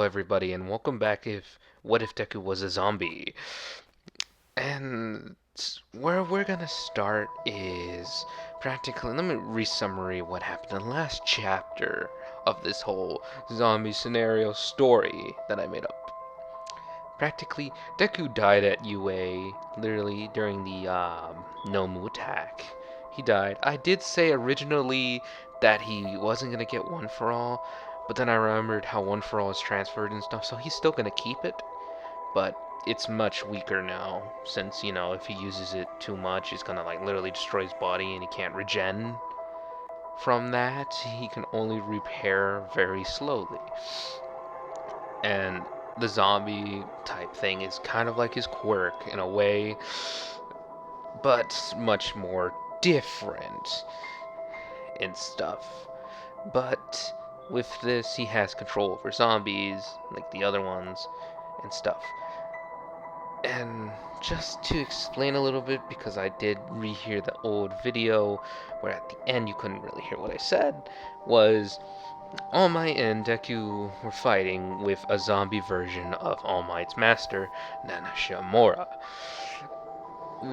Hello everybody and welcome back What if Deku was a zombie? And where we're gonna start is practically, let me re-summary what happened in the last chapter of this whole zombie scenario story that I made up. Practically, Deku died at UA literally during the Nomu attack. He died. I did say originally that he wasn't gonna get One For All, but then I remembered how One For All is transferred and stuff, so he's still gonna keep it, but it's much weaker now since, if he uses it too much, it's gonna like literally destroy his body and he can't regen from that. He can only repair very slowly. And the zombie type thing is kind of like his quirk in a way, but much more different and stuff. But with this, he has control over zombies, like the other ones, and stuff. And just to explain a little bit, because I did rehear the old video, where at the end you couldn't really hear what I said, was All Might and Deku were fighting with a zombie version of All Might's master, Nanashamora.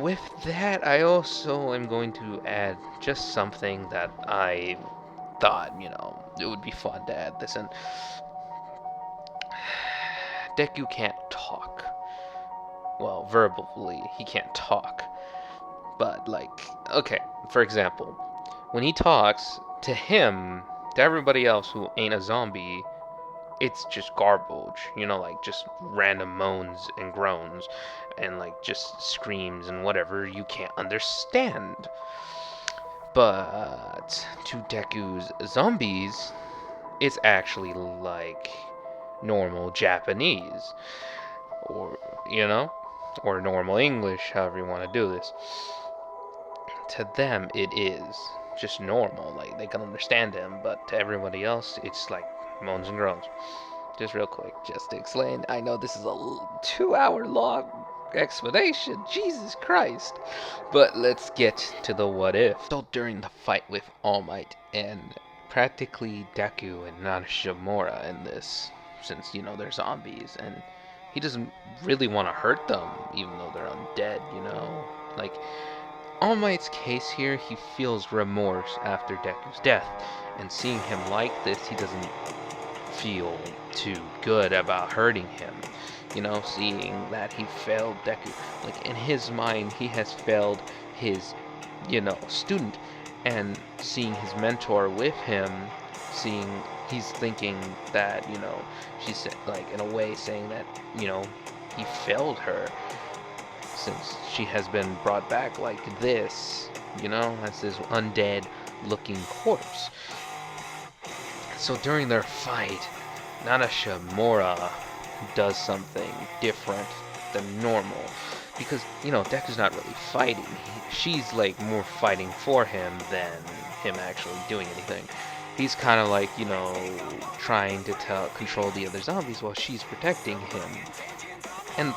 With that, I also am going to add just something that I thought, it would be fun to add this in. Deku can't talk. Well, verbally, he can't talk. But, okay, for example, when he talks, to him, to everybody else who ain't a zombie, it's just garbage, just random moans and groans, and just screams and whatever you can't understand. But to Deku's zombies, it's actually like normal Japanese, or, or normal English, however you want to do this. To them, it is just normal, like they can understand him, but to everybody else, it's like moans and groans. Just real quick, just to explain, I know this is a 2-hour long explanation, Jesus Christ, but let's get to the what if. So during the fight with All Might and practically Deku and Nanashamora in this, since they're zombies, and he doesn't really want to hurt them, even though they're undead, like All Might's case here, he feels remorse after Deku's death, and seeing him like this, he doesn't feel too good about hurting him. Seeing that he failed Deku. Like, in his mind, he has failed his, student. And seeing his mentor with him, he's thinking that, she's, like, in a way saying that, he failed her. Since she has been brought back like this, as this undead looking corpse. So during their fight, Nanashamora does something different than normal. Because, Deku's not really fighting. She's like more fighting for him than him actually doing anything. He's kind of like, trying to control the other zombies while she's protecting him. And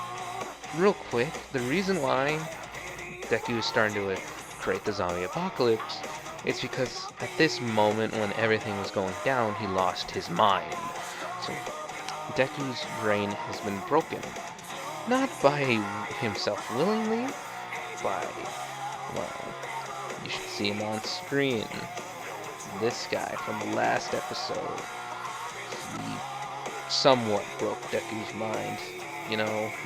real quick, the reason why Deku is starting to create the zombie apocalypse is because at this moment when everything was going down, he lost his mind. So Deku's brain has been broken. Not by himself willingly, by, well, you should see him on screen. This guy from the last episode, he somewhat broke Deku's mind.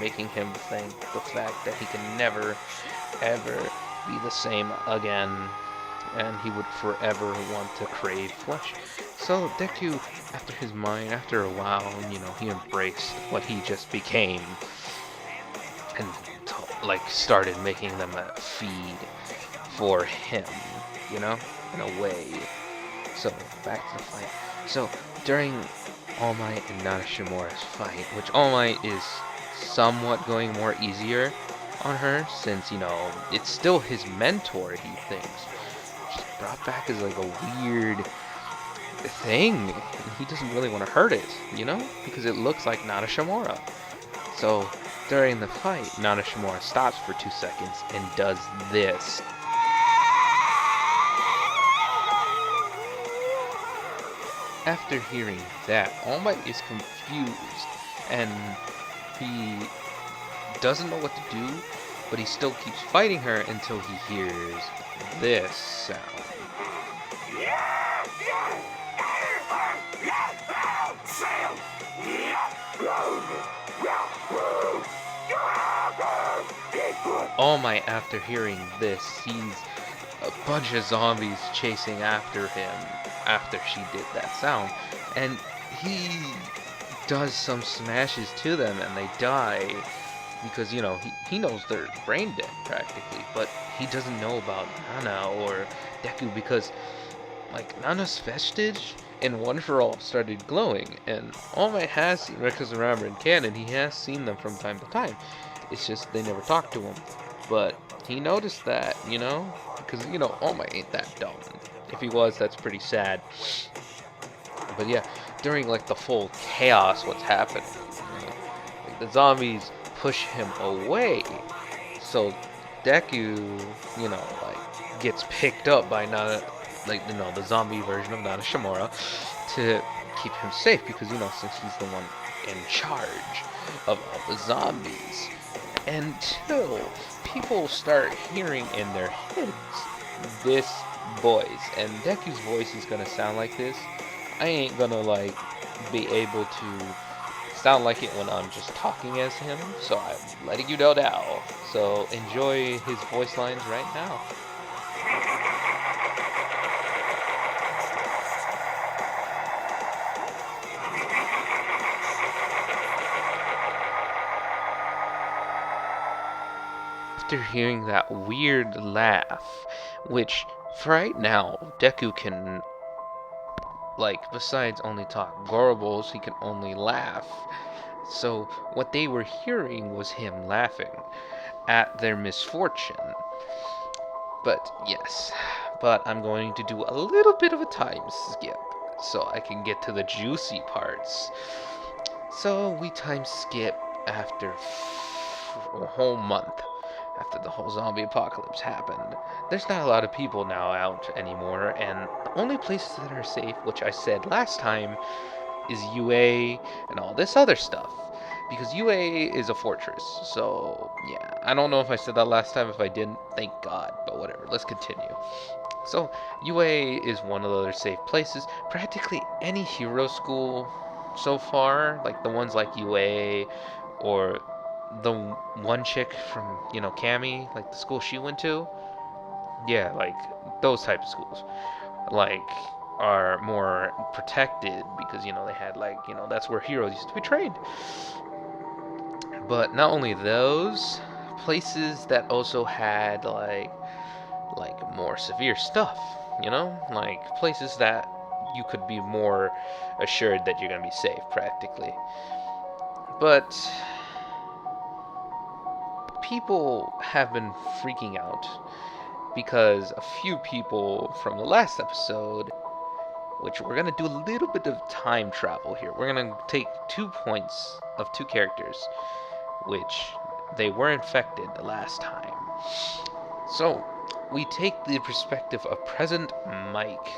Making him think the fact that he can never, ever be the same again, and he would forever want to crave flesh. So Deku, after a while, he embraced what he just became, and started making them a feed for him, in a way. So back to the fight. So during All Might and Nanashamora's fight, which All Might is somewhat going more easier on her, since, it's still his mentor, he thinks. Just brought back as like a weird thing, and he doesn't really want to hurt it, because it looks like Nanashamora. So during the fight, Nanashamora stops for 2 seconds and does this. after hearing that, All Might is confused and he doesn't know what to do, but he still keeps fighting her until he hears this sound. All Might, after hearing this, sees a bunch of zombies chasing after him after she did that sound, and he does some smashes to them and they die because, he knows they're brain dead practically, but he doesn't know about Nana or Deku because, like, Nana's vestige in One For All started glowing, and All Might has seen, because remember in canon, he has seen them from time to time. It's just they never talked to him. But he noticed that, because, All Might ain't that dumb. If he was, that's pretty sad. But yeah, during, like, the full chaos, what's happening, like, the zombies push him away. So Deku, like, gets picked up by Nana, like, the zombie version of Nana Shimura, to keep him safe because, since he's the one in charge of all the zombies. Until people start hearing in their heads this voice, and Deku's voice is gonna sound like this. I ain't gonna, like, be able to sound like it when I'm just talking as him, so I'm letting you know now. So enjoy his voice lines right now. After hearing that weird laugh, which for right now, Deku can, like, besides only talk gorobles, he can only laugh. So what they were hearing was him laughing at their misfortune. But yes, but I'm going to do a little bit of a time skip so I can get to the juicy parts. So we time skip after a whole month after the whole zombie apocalypse happened. There's not a lot of people now out anymore, and the only places that are safe, which I said last time, is UA and all this other stuff. Because UA is a fortress, so yeah. I don't know if I said that last time. If I didn't, thank God, but whatever, let's continue. So, UA is one of the other safe places. Practically any hero school so far, like the ones like UA or the one chick from, Cami, like the school she went to, yeah, like those type of schools, like, are more protected because, they had, like, that's where heroes used to be trained. But not only those, places that also had, like more severe stuff, like places that you could be more assured that you're gonna be safe practically. But people have been freaking out because a few people from the last episode, which we're gonna do a little bit of time travel here. We're gonna take 2 points of 2 characters, which they were infected the last time. So we take the perspective of President Mike,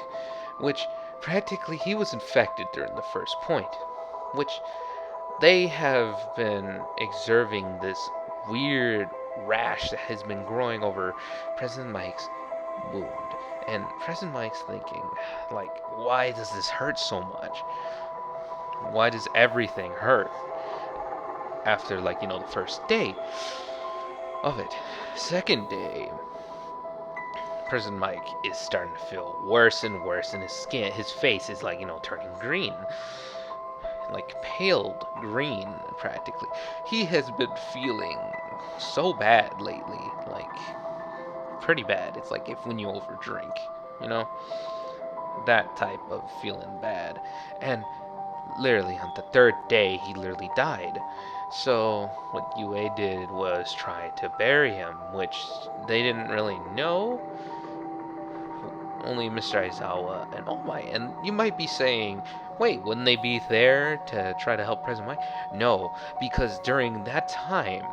which practically he was infected during the first point, which they have been observing this weird rash that has been growing over President Mike's wound. And President Mike's thinking, like, why does this hurt so much? Why does everything hurt? After, like, the first day of it. Second day, President Mike is starting to feel worse and worse, and his face is, like, turning green. Like, paled green, practically. He has been feeling so bad lately, like, pretty bad. It's like if when you overdrink, you know? That type of feeling bad. And literally on the third day, he literally died. So what UA did was try to bury him, which they didn't really know. Only Mr. Aizawa and All Might. And you might be saying, wait, wouldn't they be there to try to help President Mike? No, because during that time,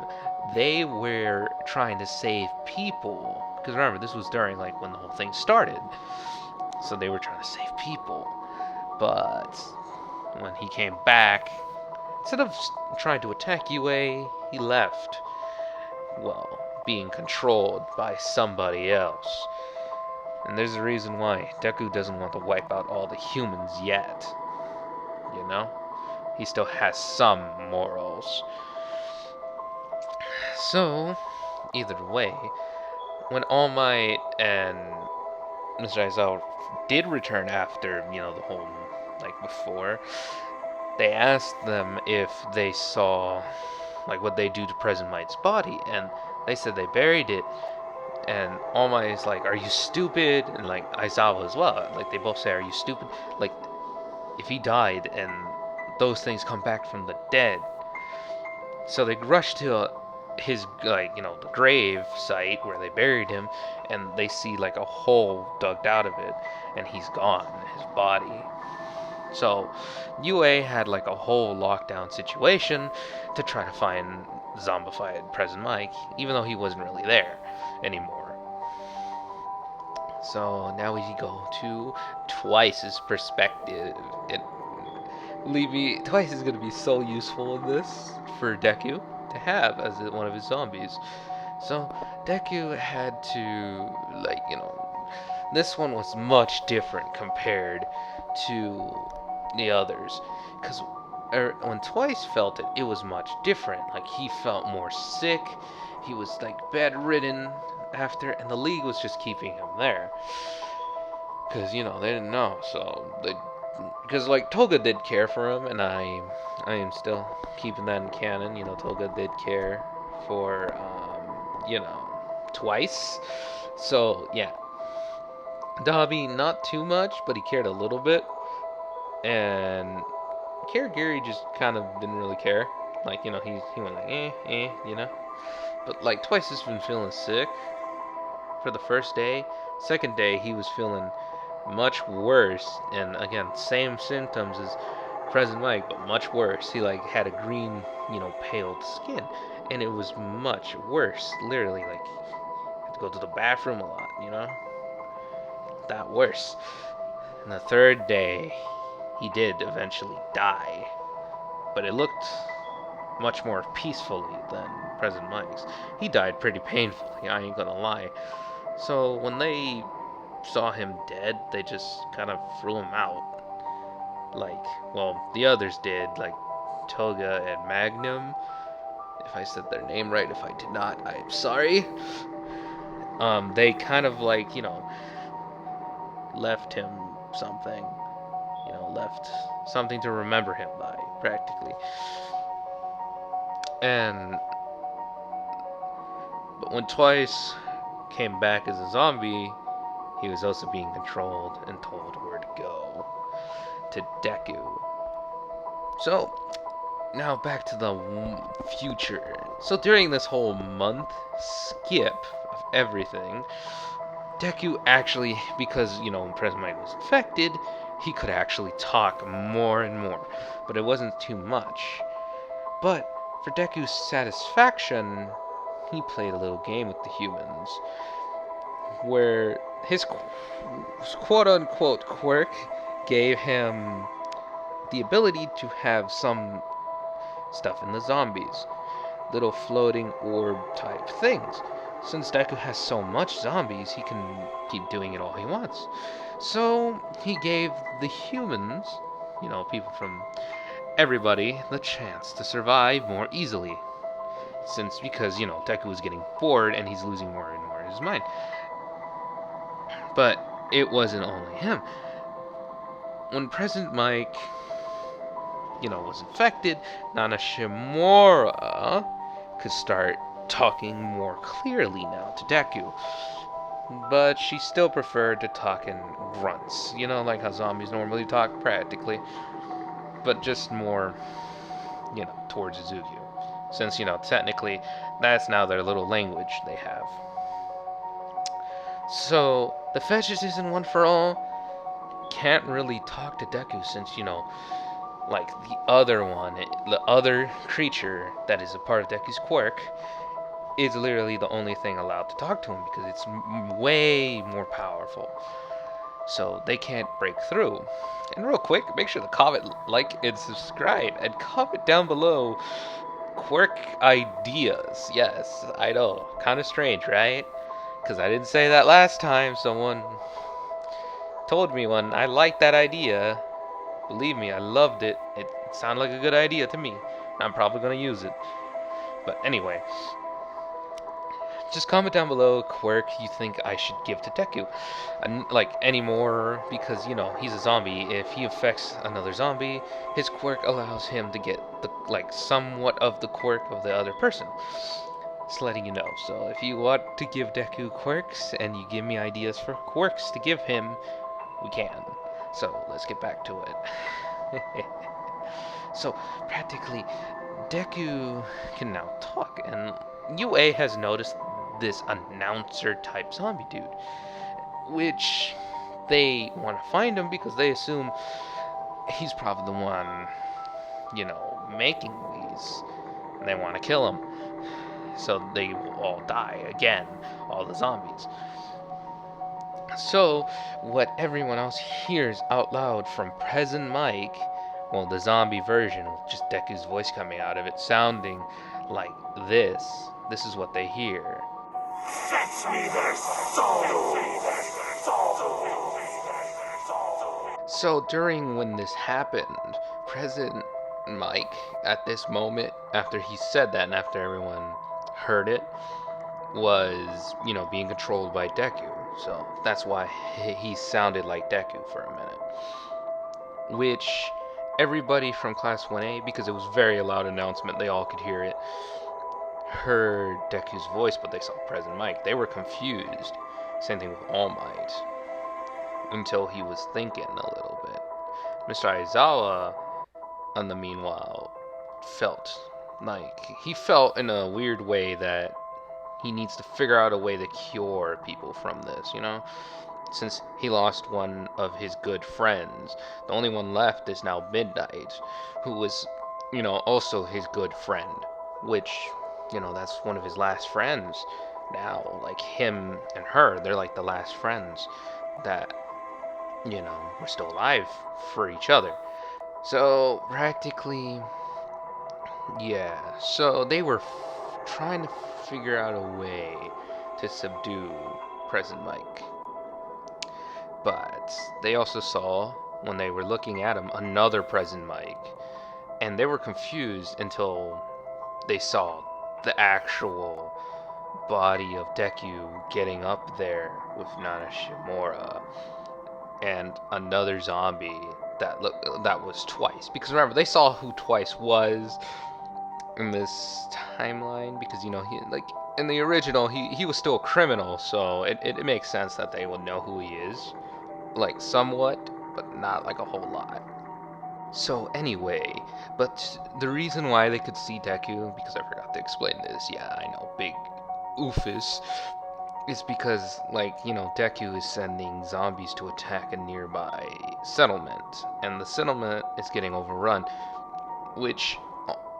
they were trying to save people. Because remember, this was during, like, when the whole thing started. So they were trying to save people. But when he came back, instead of trying to attack UA, he left. Well, being controlled by somebody else. And there's a reason why Deku doesn't want to wipe out all the humans yet. You know? He still has some morals. So, either way, when All Might and Mr. Aizawa did return after, the whole, before, they asked them if they saw, what they do to Present Might's body, and they said they buried it, and All Might is like, are you stupid? And, Aizawa as well, they both say, are you stupid? If he died, and those things come back from the dead, so they rush to his, the grave site where they buried him, and they see, a hole dug out of it, and he's gone, his body. So, UA had, a whole lockdown situation to try to find zombified Present Mike, even though he wasn't really there anymore. So, now we go to Twice's perspective. Believe me, Twice is going to be so useful in this for Deku to have as one of his zombies. So, Deku had to, this one was much different compared to the others. Because when Twice felt it, it was much different. He felt more sick, he was, bedridden after, and the League was just keeping him there. Because, they didn't know, so they. Because Toga did care for him, and I am still keeping that in canon. Toga did care for Twice. So yeah, Dabi not too much, but he cared a little bit, and Karagiri just kind of didn't really care. He went But Twice has been feeling sick for the first day. Second day he was feeling much worse, and again, same symptoms as Present Mike, but much worse. He had a green, paled skin, and it was much worse. Literally, had to go to the bathroom a lot, that worse. And the third day, he did eventually die, but it looked much more peacefully than Present Mike's. He died pretty painfully, I ain't gonna lie. So when they saw him dead, they just kind of threw him out. The others did, Toga and Magnum. If I said their name right, if I did not, I'm sorry. They kind of left him something. Left something to remember him by, practically. But when Twice came back as a zombie, he was also being controlled and told where to go. To Deku. So, now back to the future. So during this whole month skip of everything, Deku actually, because, Present Mike was infected, he could actually talk more and more. But it wasn't too much. But for Deku's satisfaction, he played a little game with the humans, where his quote-unquote quirk gave him the ability to have some stuff in the zombies, little floating orb type things. Since Deku has so much zombies, he can keep doing it all he wants. So he gave the humans, people from everybody, the chance to survive more easily. Because, Deku is getting bored and he's losing more and more of his mind. But it wasn't only him. When Present Mike, was infected, Nana Shimura could start talking more clearly now to Deku. But she still preferred to talk in grunts, like how zombies normally talk, practically. But just more, towards Izuku. Since, technically, that's now their little language they have. So, the fetishism one for all can't really talk to Deku since, the other one, the other creature that is a part of Deku's quirk, is literally the only thing allowed to talk to him because it's way more powerful. so they can't break through. And real quick, make sure to comment, like, and subscribe, and comment down below quirk ideas. Yes, I know, kind of strange, right? Because I didn't say that last time. Someone told me one. I liked that idea. Believe me, I loved it. It sounded like a good idea to me. I'm probably gonna use it. But anyway, just comment down below quirk you think I should give to Deku. Like, any more, because, you know, he's a zombie. If he affects another zombie, his quirk allows him to get, the like, somewhat of the quirk of the other person. Just letting you know. So if you want to give Deku quirks, and you give me ideas for quirks to give him, we can. So let's get back to it. So practically, Deku can now talk, and UA has noticed this announcer type zombie dude, which they want to find him because they assume he's probably the one, you know, making these, and they want to kill him. So they will all die again, all the zombies. So, what everyone else hears out loud from Present Mike, well, the zombie version with just Deku's voice coming out of it, sounding like this. This is what they hear. Fetch me their soul! So, during when this happened, President Mike, at this moment, after he said that and after everyone heard it, was, you know, being controlled by Deku. So that's why he sounded like Deku for a minute. Which everybody from Class 1A, because it was a very loud announcement, they all could hear it, heard Deku's voice, but they saw President Mike. They were confused. Same thing with All Might. Until he was thinking a little bit. Mr. Aizawa, on the meanwhile, felt in a weird way that he needs to figure out a way to cure people from this, you know? Since he lost one of his good friends, the only one left is now Midnight, who was, you know, also his good friend, which, you know, that's one of his last friends now. Like, him and her, they're like the last friends that, you know, were still alive for each other. So, practically, yeah. So, they were trying to figure out a way to subdue President Mike. But they also saw, when they were looking at him, another President Mike. And they were confused until they saw the actual body of Deku getting up there with Nana Shimura and another zombie that was Twice. Because remember, they saw who Twice was in this timeline, because, you know, he, like, in the original, he was still a criminal, so it makes sense that they would know who he is, like, somewhat, but not like a whole lot. So anyway, but the reason why they could see Deku, because I forgot to explain this, yeah, I know, big oofus, is because, like, you know, Deku is sending zombies to attack a nearby settlement, and the settlement is getting overrun, which,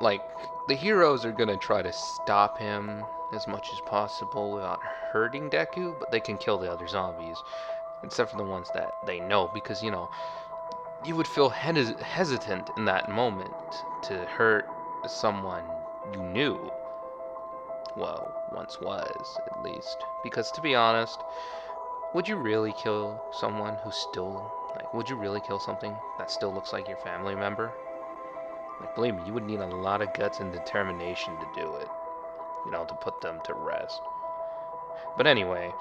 like, the heroes are gonna try to stop him as much as possible without hurting Deku, but they can kill the other zombies, except for the ones that they know, because, you know, you would feel hesitant in that moment to hurt someone you knew. Well, once was, at least. Because, to be honest, would you really kill someone who's still, like, would you really kill something that still looks like your family member? Like, believe me, you would need a lot of guts and determination to do it, you know, to put them to rest. But anyway,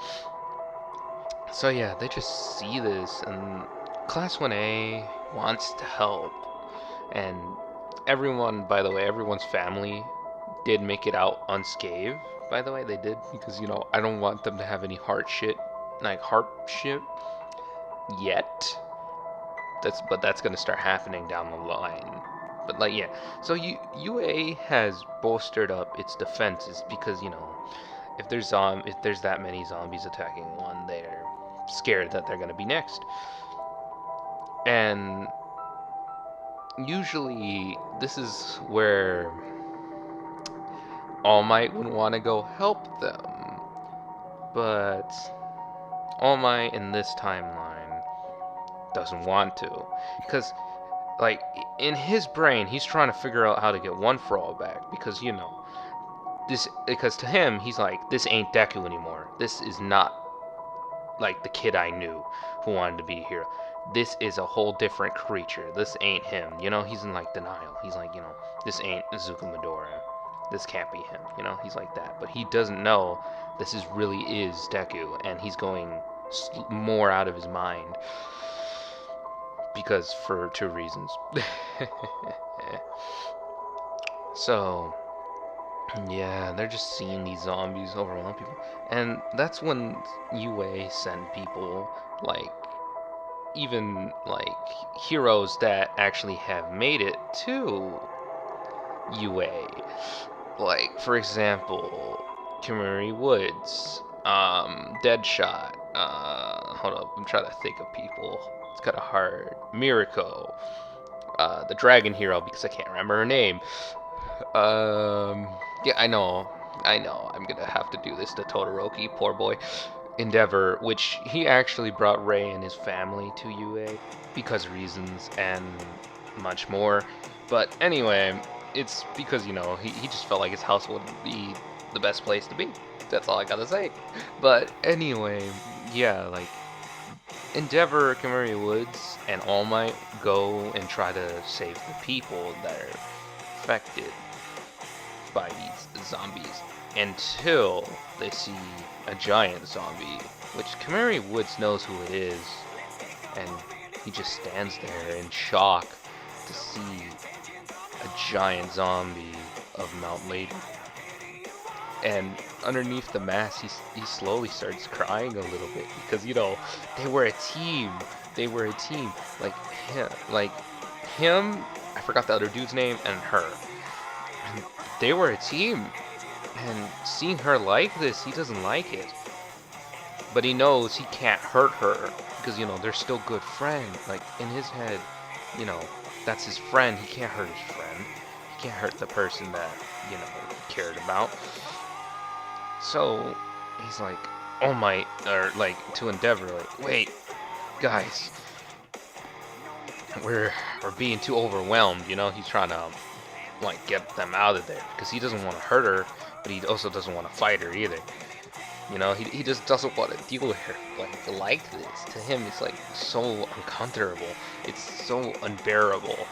so yeah, they just see this, and Class 1A wants to help. And everyone, by the way, everyone's family did make it out unscathed, by the way, they did, because, you know, I don't want them to have any hardship yet. But that's gonna start happening down the line. But, like, yeah, so UA has bolstered up its defenses because, you know, if there's that many zombies attacking one, they're scared that they're gonna be next. And usually this is where All Might would want to go help them, but All Might in this timeline doesn't want to, because like in his brain he's trying to figure out how to get One For All back, because this, because to him he's like, this ain't Deku anymore. This is not like the kid I knew who wanted to be a hero. This is a whole different creature. This ain't him. He's in like denial. He's like, this ain't Izuku Midoriya. This can't be him. He's like that. But he doesn't know this really is Deku, and he's going more out of his mind because for two reasons. So, yeah, they're just seeing these zombies overwhelm people. And that's when UA sent people, like, even, like, heroes that actually have made it to UA. Like, for example, Kimuri Woods, Deadshot, hold up, I'm trying to think of people. It's kind of hard. Mirako, the dragon hero, because I can't remember her name. Yeah, I know. I'm gonna have to do this to Todoroki, poor boy. Endeavor, which he actually brought Ray and his family to UA because of reasons and much more. But anyway, it's because, he just felt like his house would be the best place to be. That's all I gotta say. But anyway, yeah, like, Endeavor, Kimuri Woods, and All Might go and try to save the people that are affected by these zombies until they see a giant zombie, which Kimuri Woods knows who it is, and he just stands there in shock to see a giant zombie of Mount Lady. And underneath the mask, he slowly starts crying a little bit because, they were a team. They were a team. Like him, I forgot the other dude's name, and her. And they were a team. And seeing her like this, he doesn't like it. But he knows he can't hurt her because, they're still good friends. Like, in his head, that's his friend. He can't hurt his friend. He can't hurt the person that, he cared about. So he's like, oh my, or like to Endeavor, like, wait, guys, we're being too overwhelmed. He's trying to like get them out of there because he doesn't want to hurt her, but he also doesn't want to fight her either. He just doesn't want to deal with her like this. To him, it's like so uncomfortable. It's so unbearable.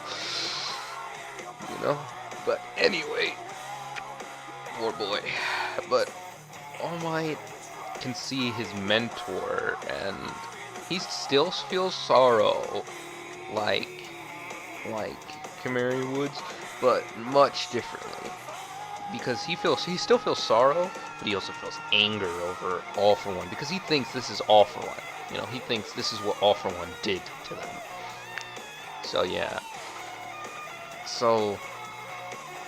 But anyway, poor boy. But All Might can see his mentor, and he still feels sorrow, like Kimuri Woods, but much differently. Because he still feels sorrow, but he also feels anger over All For One, because he thinks this is All For One. He thinks this is what All For One did to them. So yeah. So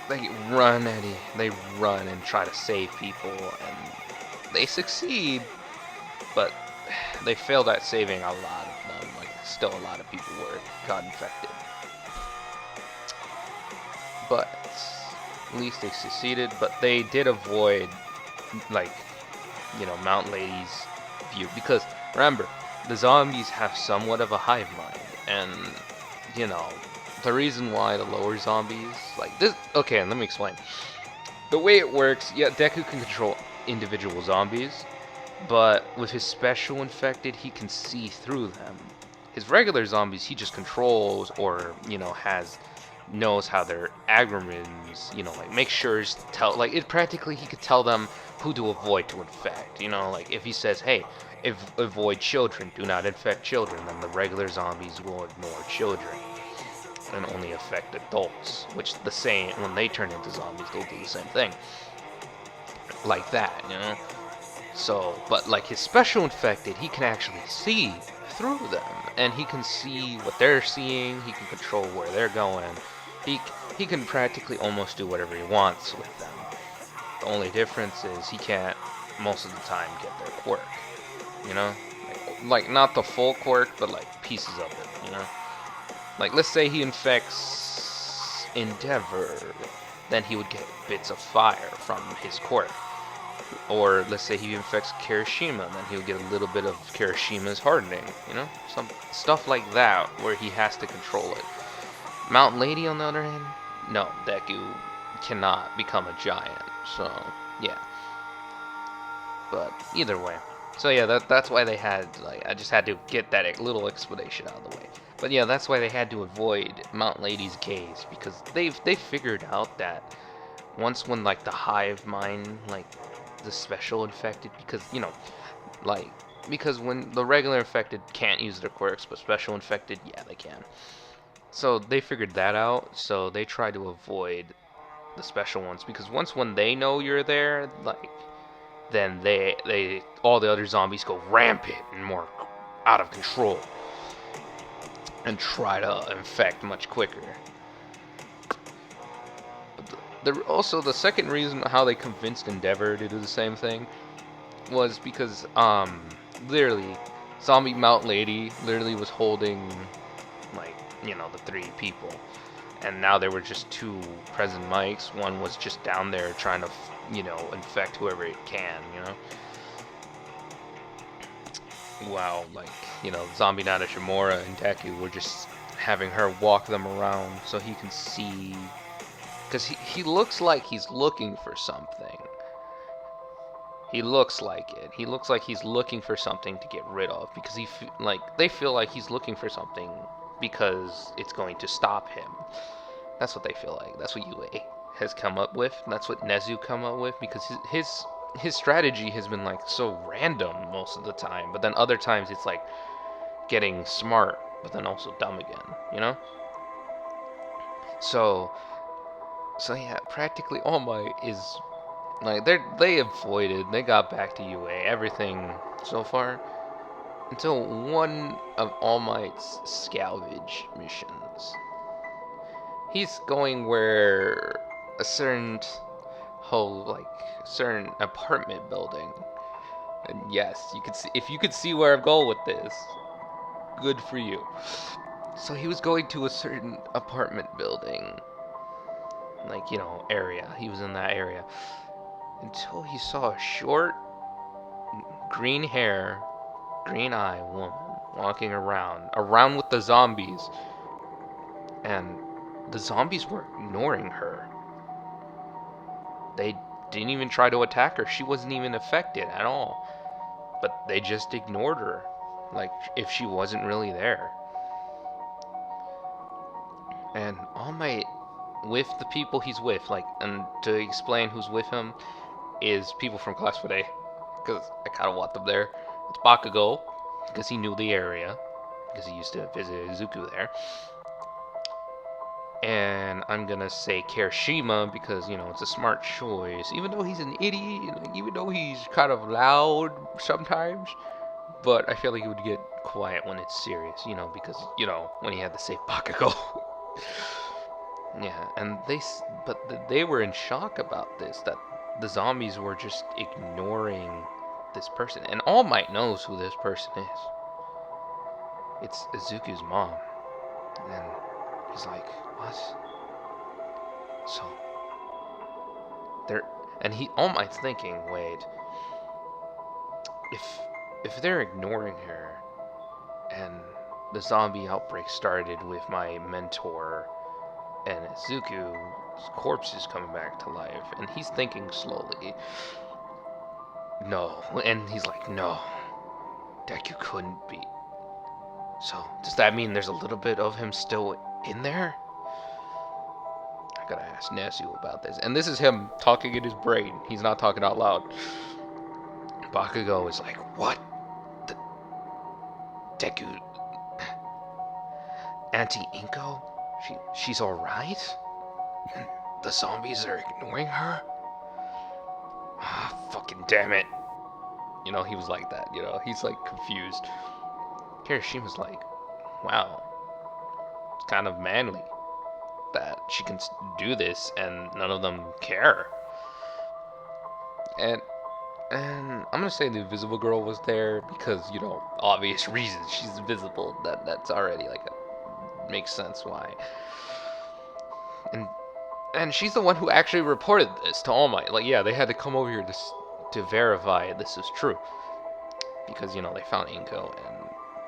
they run and try to save people, and they succeed, but they failed at saving a lot of them. Like, still a lot of people got infected. But at least they succeeded, but they did avoid, Mount Lady's view, because remember, the zombies have somewhat of a hive mind, and, the reason why the lower zombies, like this, okay, let me explain. The way it works, yeah, Deku can control individual zombies, but with his special infected, he can see through them. His regular zombies, he just controls, or, knows how their algorithms, make sure practically he could tell them who to avoid to infect. If he says, hey, avoid children, do not infect children, then the regular zombies will ignore children and only affect adults, which the same, when they turn into zombies, they'll do the same thing. Like that, So, but like his special infected, he can actually see through them, and he can see what they're seeing, he can control where they're going, he can practically almost do whatever he wants with them. The only difference is he can't, most of the time, get their quirk, like not the full quirk, but like pieces of it, Like, let's say he infects Endeavor, then he would get bits of fire from his quirk. Or let's say he infects Kirishima, then he'll get a little bit of Kirishima's hardening, some stuff like that where he has to control it. Mountain Lady, on the other hand, no, Deku cannot become a giant. So yeah, but either way. So yeah, that's why they had, like, I just had to get that little explanation out of the way. But yeah, that's why they had to avoid Mountain Lady's gaze, because they figured out that once when like the hive mind, like the special infected, because like because when the regular infected can't use their quirks, but special infected, yeah, they can. So they figured that out. So they try to avoid the special ones, because once when they know you're there, like, then they all the other zombies go rampant and more out of control and try to infect much quicker. Also, the second reason how they convinced Endeavor to do the same thing was because literally Zombie Mount Lady literally was holding, like, the three people, and now there were just two present mics. One was just down there trying to infect whoever it can. Wow, like, Zombie Nana Shimura and Deku were just having her walk them around so he can see, because he looks like he's looking for something. He looks like it. He looks like he's looking for something to get rid of, because they feel like he's looking for something because it's going to stop him. That's what they feel like. That's what UA has come up with. That's what Nezu come up with, because his strategy has been like so random most of the time, but then other times it's like getting smart, but then also dumb again. So yeah, practically All Might is like they got back to UA everything so far until one of All Might's salvage missions. He's going where a certain apartment building. And yes, you could see, if you could see where I'm going with this, good for you. So he was going to a certain apartment building, like, area. He was in that area until he saw a short, green hair, green eye woman walking around with the zombies, and the zombies were ignoring her. They didn't even try to attack her. She wasn't even affected at all. But they just ignored her, like if she wasn't really there. And All Might, with the people he's with, like, and to explain who's with him, is people from Class 4A, because I kind of want them there. It's Bakugo, because he knew the area, because he used to visit Izuku there. And I'm gonna say Kirishima because it's a smart choice. Even though he's an idiot, like, even though he's kind of loud sometimes, but I feel like he would get quiet when it's serious. Because when he had to save Bakugo. Yeah, and they were in shock about this, that the zombies were just ignoring this person, and All Might knows who this person is. It's Izuku's mom, and he's like, what? So they're and he All Might's thinking, wait, if they're ignoring her, and the zombie outbreak started with my mentor and Izuku's corpse is coming back to life, and he's thinking slowly, no, and he's like, no, Deku couldn't be. So does that mean there's a little bit of him still in there? I gotta ask Nezu about this. And this is him talking in his brain. He's not talking out loud. Bakugo is like, what? The Deku, Auntie Inko? She's alright? The zombies are ignoring her? Ah, fucking damn it. He was like that, he's like confused. Kirishima's like, wow, it's kind of manly that she can do this and none of them care. And I'm gonna say the Invisible Girl was there because obvious reasons. She's invisible. That's already like makes sense why. And she's the one who actually reported this to All Might. Like, yeah, they had to come over here to verify this is true. Because, they found Inko and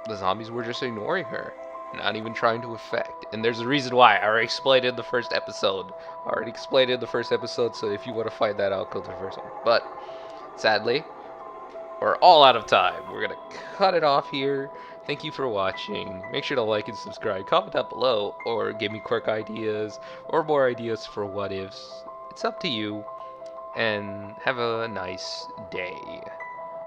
the zombies were just ignoring her, not even trying to affect. And there's a reason why. I already explained it in the first episode. So if you want to find that out, go to the first one. But sadly, we're all out of time. We're gonna cut it off here. Thank you for watching. Make sure to like and subscribe. Comment down below, or give me quick ideas, or more ideas for what ifs. It's up to you. And have a nice day.